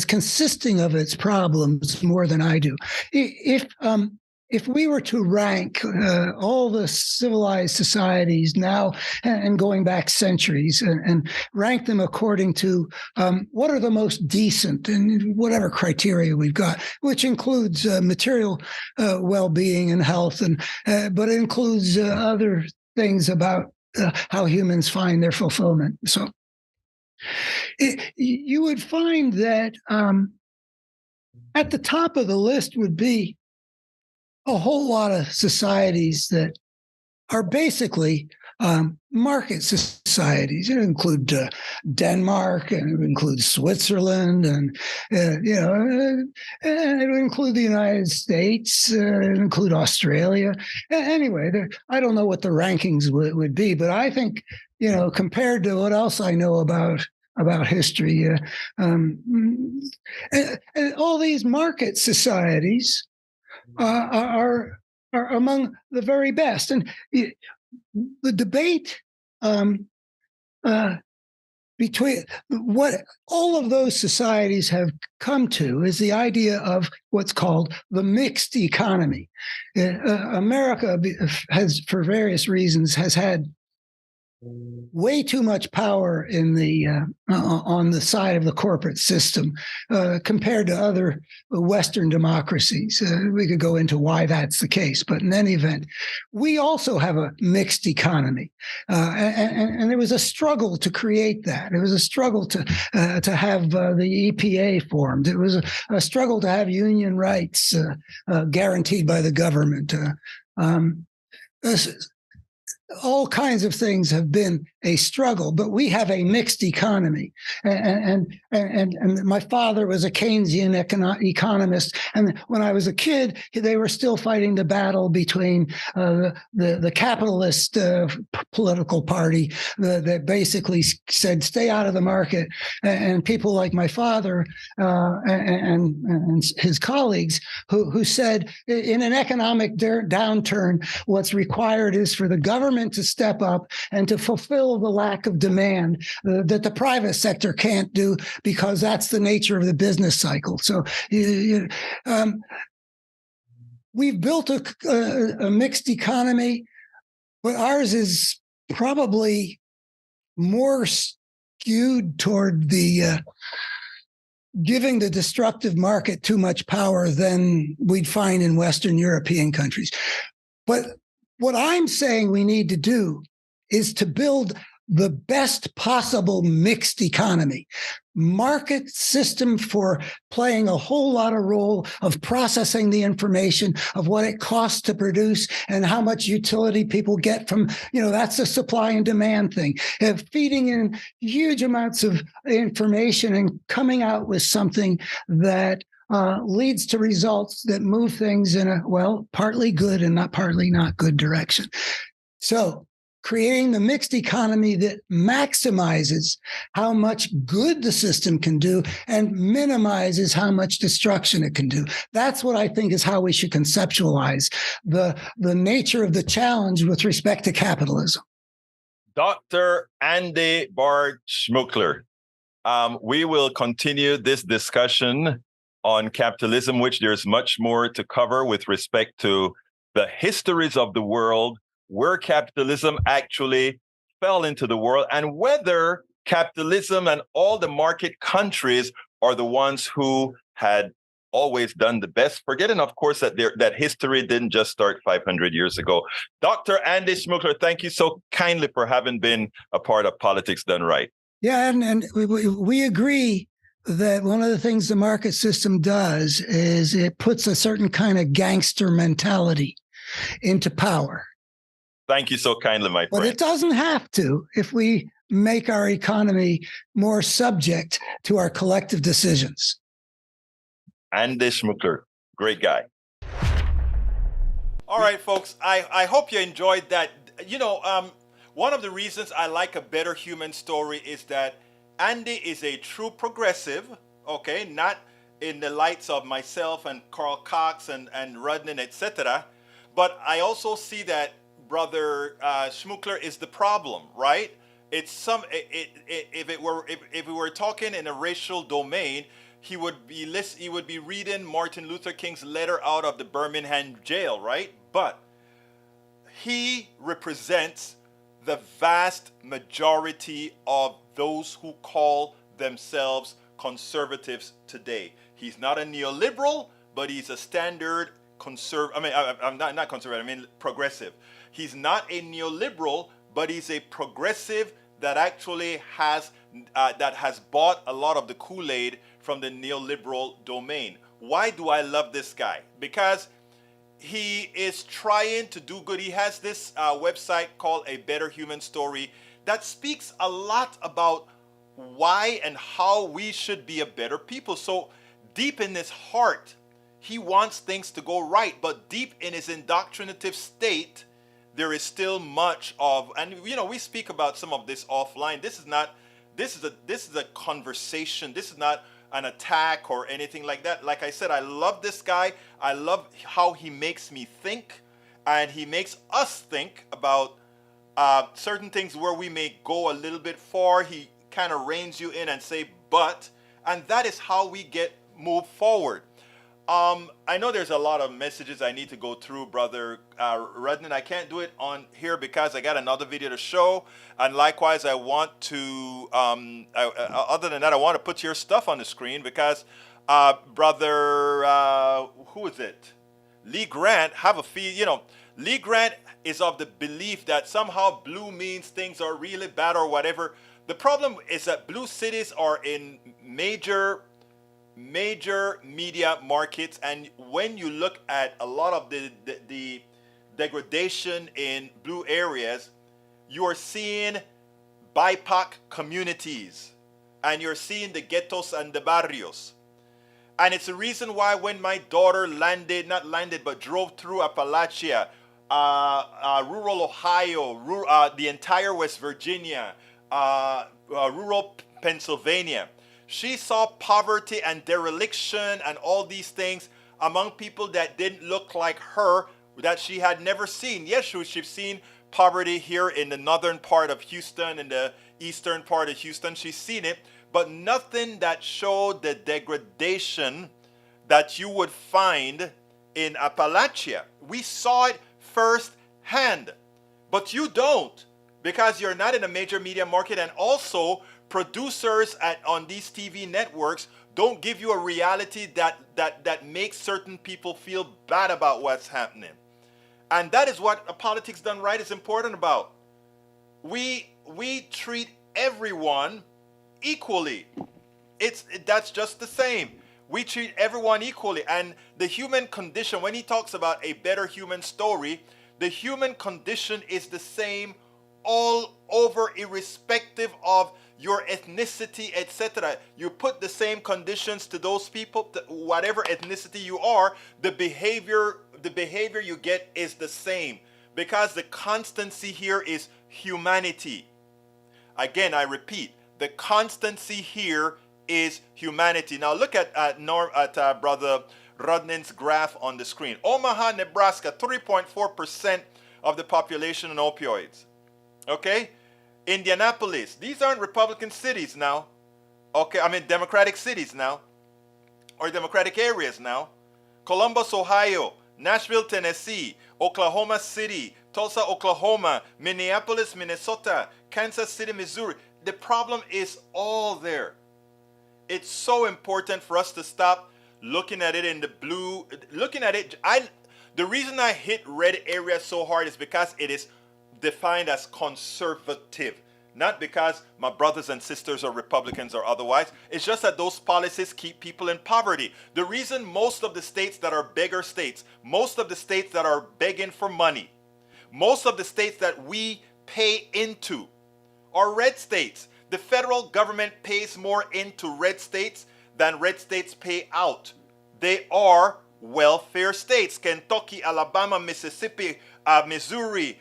consisting of its problems more than I do. If we were to rank all the civilized societies now and going back centuries and rank them according to what are the most decent and whatever criteria we've got, which includes material well-being and health, but it includes other things about how humans find their fulfillment. So you would find that at the top of the list would be a whole lot of societies that are basically market societies. It would include Denmark, and it would include Switzerland, and and it would include the United States, it would include Australia. Anyway, I don't know what the rankings would be, but I think, compared to what else I know about history, and all these market societies are among the very best. And the debate between what all of those societies have come to is the idea of what's called the mixed economy. America has, for various reasons, has had way too much power in the on the side of the corporate system compared to other Western democracies. We could go into why that's the case, but in any event, we also have a mixed economy, and there was a struggle to create that. It was a struggle to have the EPA formed. It was a struggle to have union rights guaranteed by the government. All kinds of things have been a struggle, but we have a mixed economy. And my father was a Keynesian economist. And when I was a kid, they were still fighting the battle between the capitalist political party that basically said, stay out of the market. And people like my father and his colleagues who said, in an economic downturn, what's required is for the government to step up and to fulfill the lack of demand that the private sector can't do, because that's the nature of the business cycle. So we've built a mixed economy, but ours is probably more skewed toward the giving the destructive market too much power than we'd find in Western European countries. But what I'm saying we need to do is to build the best possible mixed economy. Market system for playing a whole lot of role of processing the information of what it costs to produce and how much utility people get from, that's a supply and demand thing. Feeding in huge amounts of information and coming out with something that leads to results that move things in a, partly good and partly not good direction. So creating the mixed economy that maximizes how much good the system can do and minimizes how much destruction it can do. That's what I think is how we should conceptualize the nature of the challenge with respect to capitalism. Dr. Andy Bard Schmookler, we will continue this discussion on capitalism, which there's much more to cover with respect to the histories of the world, where capitalism actually fell into the world, and whether capitalism and all the market countries are the ones who had always done the best, forgetting, of course, that history didn't just start 500 years ago. Dr. Andy Schmookler, thank you so kindly for having been a part of Politics Done Right. Yeah, and we agree that one of the things the market system does is it puts a certain kind of gangster mentality into power. Thank you so kindly, my friend. But it doesn't have to if we make our economy more subject to our collective decisions. Andy Schmookler, great guy. All right, folks, I hope you enjoyed that. One of the reasons I like A Better Human Story is that Andy is a true progressive, okay, not in the lights of myself and Carl Cox and Rudnin, etc. But I also see that Brother Schmookler is the problem, right? It's if we were talking in a racial domain, he would be reading Martin Luther King's letter out of the Birmingham jail, right? But he represents the vast majority of those who call themselves conservatives today. He's not a neoliberal, but he's a standard I'm not conservative, I mean progressive. He's not a neoliberal, but he's a progressive that actually has bought a lot of the Kool-Aid from the neoliberal domain. Why do I love this guy? Because he is trying to do good. He has this website called A Better Human Story that speaks a lot about why and how we should be a better people. So deep in his heart, he wants things to go right, but deep in his indoctrinative state, there is still much of, and we speak about some of this offline. This is a conversation. This is not an attack or anything like that. Like I said, I love this guy. I love how he makes me think, and he makes us think about certain things where we may go a little bit far. He kind of reins you in and say, but, and that is how we move forward. I know there's a lot of messages I need to go through, brother Rudnan. I can't do it on here because I got another video to show, and likewise, I want to. Other than that, I want to put your stuff on the screen because, brother, who is it? Lee Grant have a feel. Lee Grant is of the belief that somehow blue means things are really bad or whatever. The problem is that blue cities are in major media markets, and when you look at a lot of the degradation in blue areas, you are seeing BIPOC communities, and you're seeing the ghettos and the barrios. And it's the reason why when my daughter drove through Appalachia, rural Ohio, the entire West Virginia, rural Pennsylvania, she saw poverty and dereliction and all these things among people that didn't look like her, that she had never seen. Yes, she's seen poverty here in the northern part of Houston, in the eastern part of Houston. She's seen it, but nothing that showed the degradation that you would find in Appalachia. We saw it firsthand, but you don't, because you're not in a major media market, and also producers on these TV networks don't give you a reality that makes certain people feel bad about what's happening. And that is what a politics done right is important about. We treat everyone equally. That's just the same. We treat everyone equally. And the human condition, when he talks about a better human story, the human condition is the same all over, irrespective of your ethnicity, etc. You put the same conditions to those people, whatever ethnicity you are, the behavior you get is the same, because the constancy here is humanity. Again, I repeat, the constancy here is humanity. Now look at Brother Rudnin's graph on the screen. Omaha, Nebraska, 3.4% of the population on opioids. Okay? Indianapolis, these aren't Republican cities now. Okay, I mean Democratic cities now, or Democratic areas now. Columbus, Ohio, Nashville, Tennessee, Oklahoma City, Tulsa, Oklahoma, Minneapolis, Minnesota, Kansas City, Missouri. The problem is all there. It's so important for us to stop looking at it in the blue. Looking at it, the reason I hit red area so hard is because it is defined as conservative, not because my brothers and sisters are Republicans or otherwise. It's just that those policies keep people in poverty. The reason most of the states that are beggar states, most of the states that are begging for money, most of the states that we pay into are red states. The federal government pays more into red states than red states pay out. They are welfare states. Kentucky, Alabama, Mississippi, Missouri,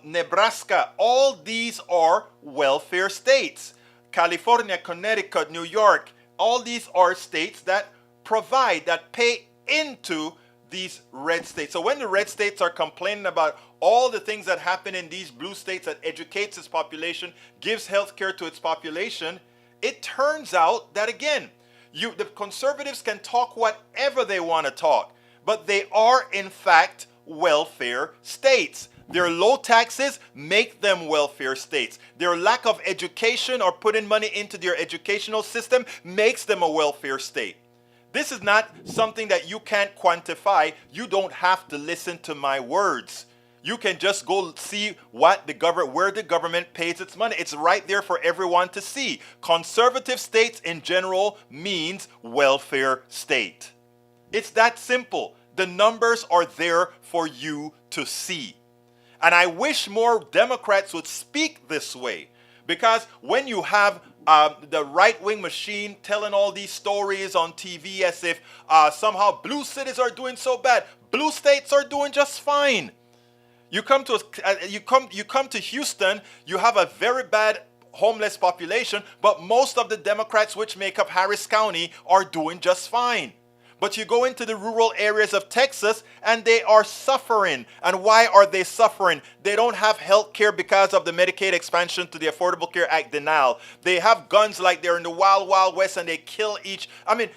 Nebraska, all these are welfare states. California, Connecticut, New York, all these are states that provide, that pay into these red states. So when the red states are complaining about all the things that happen in these blue states that educates its population, gives health care to its population, it turns out that again, the conservatives can talk whatever they want to talk, but they are in fact welfare states. Their low taxes make them welfare states. Their lack of education or putting money into their educational system makes them a welfare state. This is not something that you can't quantify. You don't have to listen to my words. You can just go see where the government pays its money. It's right there for everyone to see. Conservative states in general means welfare state. It's that simple. The numbers are there for you to see. And I wish more Democrats would speak this way, because when you have the right-wing machine telling all these stories on TV as if somehow blue cities are doing so bad, blue states are doing just fine. You come to Houston, you have a very bad homeless population, but most of the Democrats which make up Harris County are doing just fine. But you go into the rural areas of Texas and they are suffering. And why are they suffering? They don't have health care because of the Medicaid expansion to the Affordable Care Act denial. They have guns like they're in the wild, wild west and they kill each. I mean,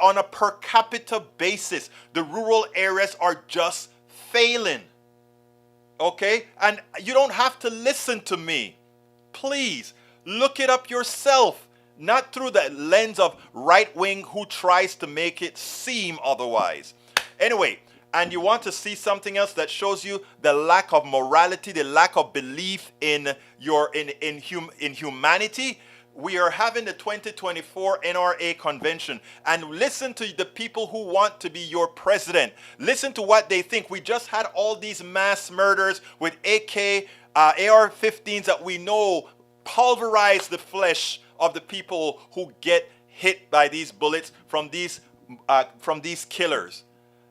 On a per capita basis, the rural areas are just failing. Okay? And you don't have to listen to me. Please, look it up yourself. Not through the lens of right wing who tries to make it seem otherwise. Anyway, and you want to see something else that shows you the lack of morality, the lack of belief in humanity? We are having the 2024 NRA convention, and listen to the people who want to be your president. Listen to what they think. We just had all these mass murders with AR-15s that we know pulverize the flesh of the people who get hit by these bullets from these killers.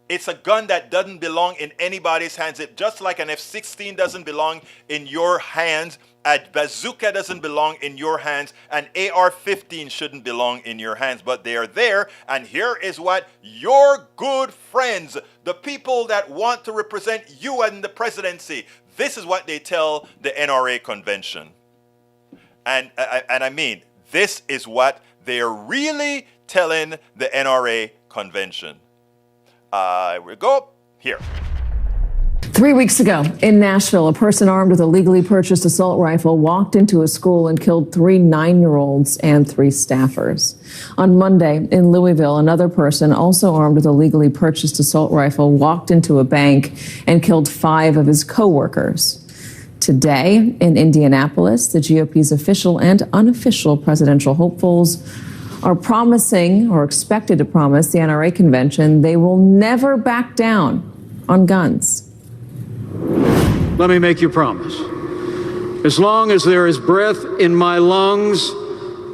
It's a gun that doesn't belong in anybody's hands. It just like an F-16 doesn't belong in your hands, a bazooka doesn't belong in your hands, an AR-15 shouldn't belong in your hands, but they are there. And here is what your good friends, the people that want to represent you in the presidency, this is what they tell the NRA convention. And I mean, this is what they're really telling the NRA convention. We go here. 3 weeks ago in Nashville, a person armed with a legally purchased assault rifle walked into a school and killed 3 9-year-olds and 3 staffers. On Monday in Louisville, another person also armed with a legally purchased assault rifle walked into a bank and killed 5 of his co-workers. Today in Indianapolis, the GOP's official and unofficial presidential hopefuls are promising, or expected to promise, the NRA convention they will never back down on guns. Let me make you a promise. As long as there is breath in my lungs,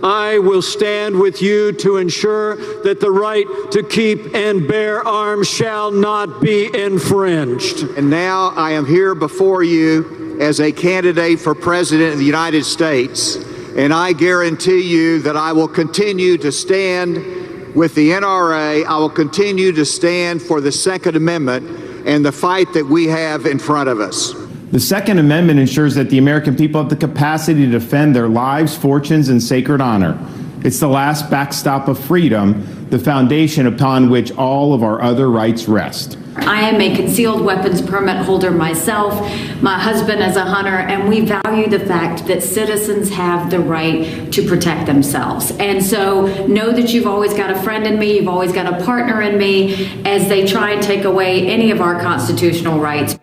I will stand with you to ensure that the right to keep and bear arms shall not be infringed. And now I am here before you as a candidate for President of the United States, and I guarantee you that I will continue to stand with the NRA. I will continue to stand for the Second Amendment and the fight that we have in front of us. The Second Amendment ensures that the American people have the capacity to defend their lives, fortunes, and sacred honor. It's the last backstop of freedom, the foundation upon which all of our other rights rest. I am a concealed weapons permit holder myself. My husband is a hunter, and we value the fact that citizens have the right to protect themselves. And so know that you've always got a friend in me, you've always got a partner in me as they try and take away any of our constitutional rights.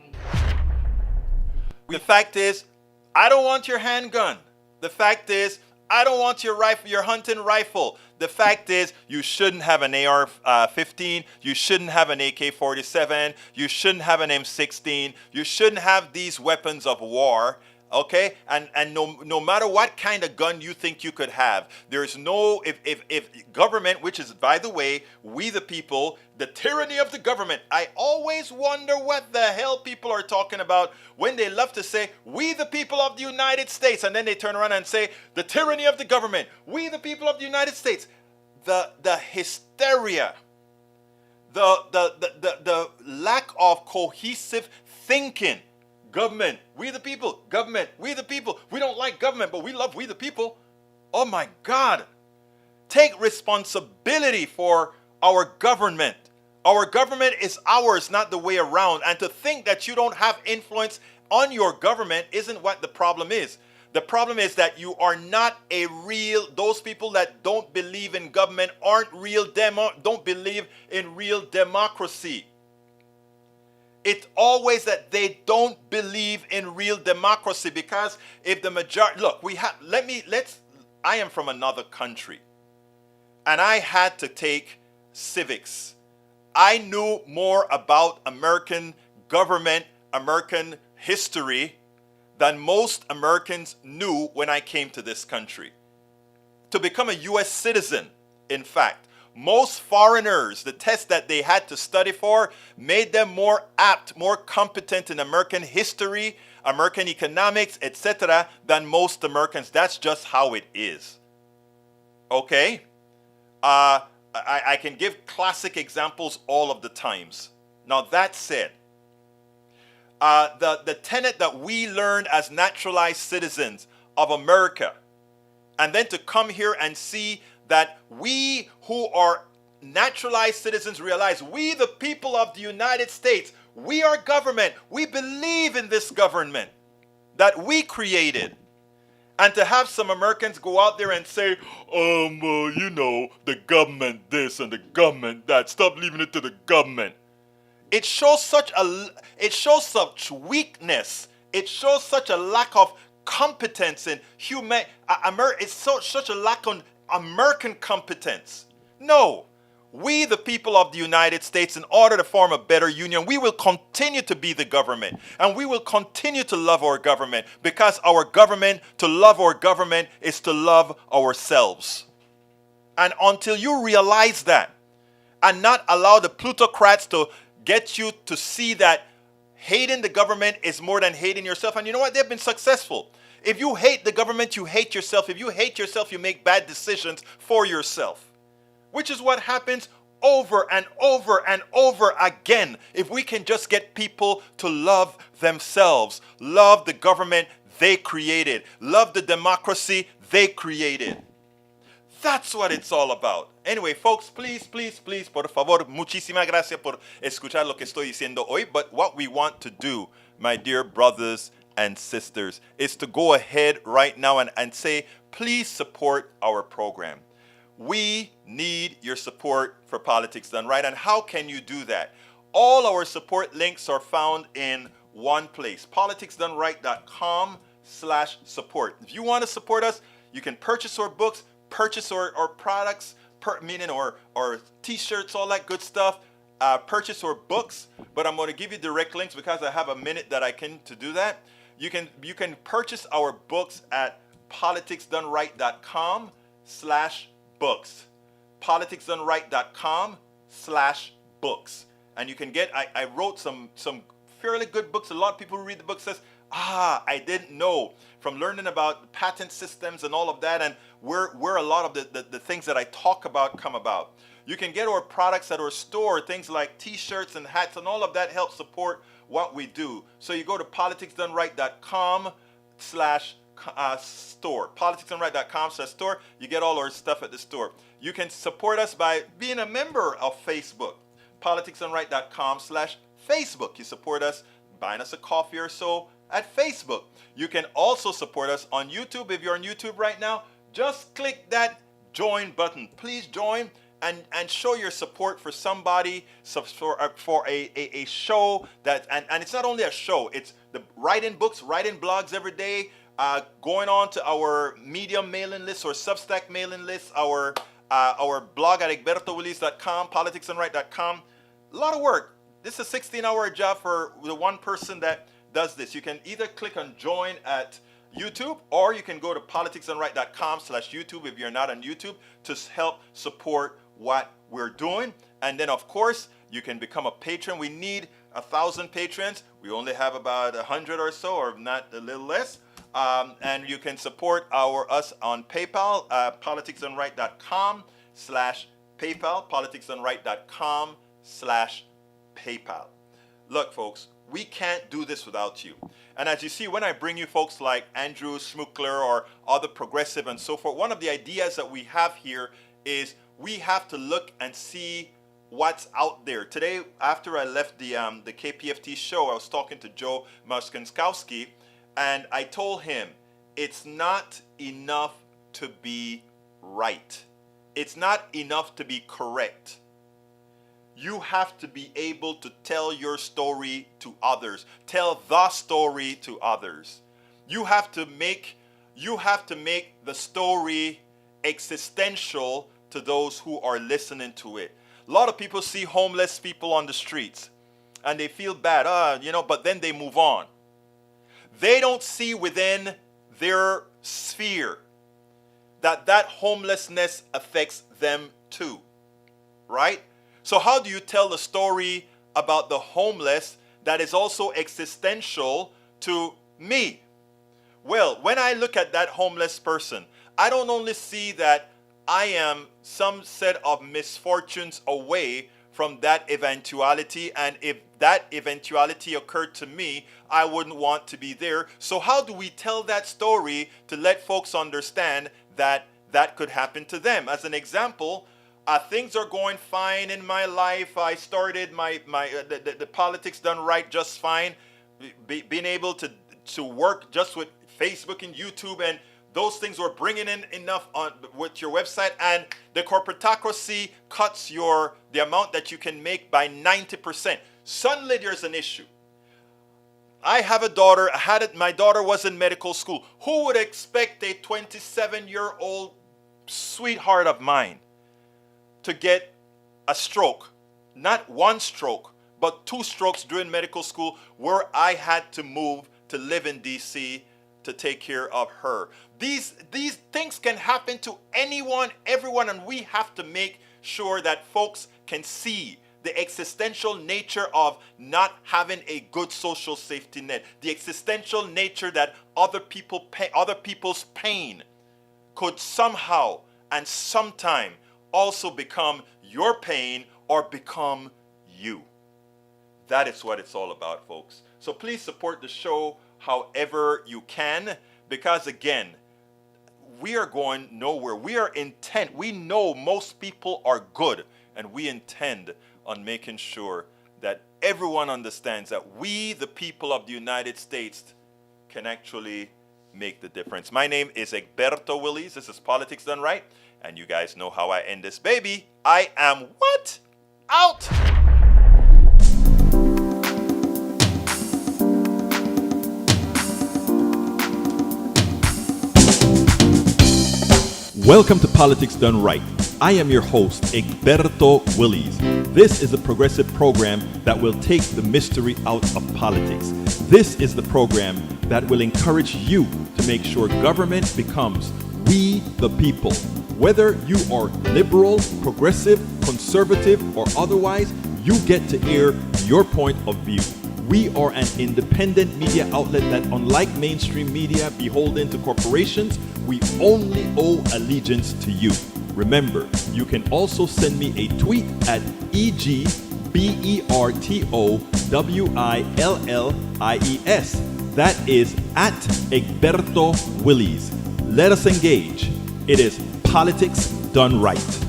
The fact is, I don't want your handgun. The fact is, I don't want your rifle, your hunting rifle. The fact is, you shouldn't have an AR-15. You shouldn't have an AK-47. You shouldn't have an M16. You shouldn't have these weapons of war. Okay, and no matter what kind of gun you think you could have, there's no, if government, which is, by the way, we the people, the tyranny of the government. I always wonder what the hell people are talking about when they love to say, we the people of the United States, and then they turn around and say, the tyranny of the government, we the people of the United States. The hysteria, the lack of cohesive thinking. Government, we the people. Government, we the people. We don't like government, but we love we the people. Oh my God. Take responsibility for our government. Our government is ours, not the way around. And to think that you don't have influence on your government isn't what the problem is. The problem is that you are not a real, those people that don't believe in government aren't real don't believe in real democracy. It's always that they don't believe in real democracy, because if the majority, look, I am from another country and I had to take civics. I knew more about American government, American history than most Americans knew when I came to this country. To become a U.S. citizen, in fact, most foreigners, the test that they had to study for made them more apt, more competent in American history, American economics, etc., than most Americans. That's just how it is. Okay? I can give classic examples all of the times. Now that said, the tenet that we learned as naturalized citizens of America, and then to come here and see that we who are naturalized citizens realize we, the people of the United States, we are government. We believe in this government that we created. And to have some Americans go out there and say, the government this and the government that, stop leaving it to the government. It shows such weakness. It shows such a lack of competence in it's such a lack on American competence. No. We, the people of the United States, in order to form a better union, we will continue to be the government. And we will continue to love our government, because our government, to love our government, is to love ourselves. And until you realize that, and not allow the plutocrats to get you to see that hating the government is more than hating yourself. And you know what? They've been successful. If you hate the government, you hate yourself. If you hate yourself, you make bad decisions for yourself. Which is what happens over and over and over again. If we can just get people to love themselves, love the government they created, love the democracy they created. That's what it's all about. Anyway, folks, please, por favor, muchísimas gracias por escuchar lo que estoy diciendo hoy. But what we want to do, my dear brothers and sisters, is to go ahead right now and say, please support our program. We need your support for Politics Done Right. And how can you do that? All our support links are found in one place, politicsdoneright.com/support. If you want to support us, you can purchase our books, purchase our products, meaning our t-shirts, all that good stuff, purchase our books. But I'm going to give you direct links because I have a minute that I can to do that. You can purchase our books at politicsdoneright.com/books. politicsdoneright.com/books. And you can get, I wrote some fairly good books. A lot of people who read the book says, I didn't know, from learning about patent systems and all of that, and where a lot of the things that I talk about come about. You can get our products at our store, things like t-shirts and hats, and all of that helps support what we do. So you go to politicsdoneright.com/store. politicsdoneright.com/store. You get all our stuff at the store. You can support us by being a member of Facebook. politicsdoneright.com/Facebook. You support us buying us a coffee or so at Facebook. You can also support us on YouTube. If you're on YouTube right now, just click that join button. Please join and show your support for somebody, for a show that, and it's not only a show, it's the writing books, writing blogs every day, going on to our Medium mailing list or Substack mailing list, our blog at egbertowillis.com, politicsdoneright.com. A lot of work. This is a 16-hour job for the one person that does this. You can either click on join at YouTube, or you can go to politicsdoneright.com/YouTube if you're not on YouTube to help support what we're doing. And then, of course, you can become a patron. We need 1,000 patrons. We only have about 100 or so, or not a little less. And you can support us on PayPal, politicsdoneright.com/PayPal, politicsdoneright.com/PayPal. Look, folks, we can't do this without you. And as you see, when I bring you folks like Andrew Schmookler or other progressive and so forth, one of the ideas that we have here is we have to look and see what's out there. Today, after I left the KPFT show, I was talking to Joe Marszkinskowski, and I told him, it's not enough to be right. It's not enough to be correct. You have to be able to tell your story to others. Tell the story to others. You have to make the story existential to those who are listening to it. A lot of people see homeless people on the streets and they feel bad, but then they move on. They don't see within their sphere that homelessness affects them too, right? So how do you tell the story about the homeless that is also existential to me? Well, when I look at that homeless person, I don't only see that I am some set of misfortunes away from that eventuality, and if that eventuality occurred to me, I wouldn't want to be there. So how do we tell that story to let folks understand that that could happen to them? As an example, Things are going fine in my life. I started the politics done right just fine. Being able to work just with Facebook and YouTube, and those things were bringing in enough with your website, and the corporatocracy cuts the amount that you can make by 90%. Suddenly there's an issue. I have a daughter. My daughter was in medical school. Who would expect a 27-year-old sweetheart of mine to get a stroke? Not one stroke, but 2 strokes during medical school, where I had to move to live in DC to take care of her. These things can happen to anyone, everyone, and we have to make sure that folks can see the existential nature of not having a good social safety net, the existential nature that other people's pain could somehow and sometime also become your pain or become you. That is what it's all about, folks. So please support the show however you can, because again, we are going nowhere. We are intent. We know most people are good, and we intend on making sure that everyone understands that we, the people of the United States, can actually make the difference. My name is Egberto Willies. This is Politics Done Right, and you guys know how I end this baby. I am what? Out! Welcome to Politics Done Right. I am your host, Egberto Willies. This is a progressive program that will take the mystery out of politics. This is the program that will encourage you to make sure government becomes we the people. Whether you are liberal, progressive, conservative, or otherwise, you get to air your point of view. We are an independent media outlet that, unlike mainstream media beholden to corporations, we only owe allegiance to you. Remember, you can also send me a tweet at EGBERTOWILLIES. That is at Egberto Willies. Let us engage. It is Politics Done Right.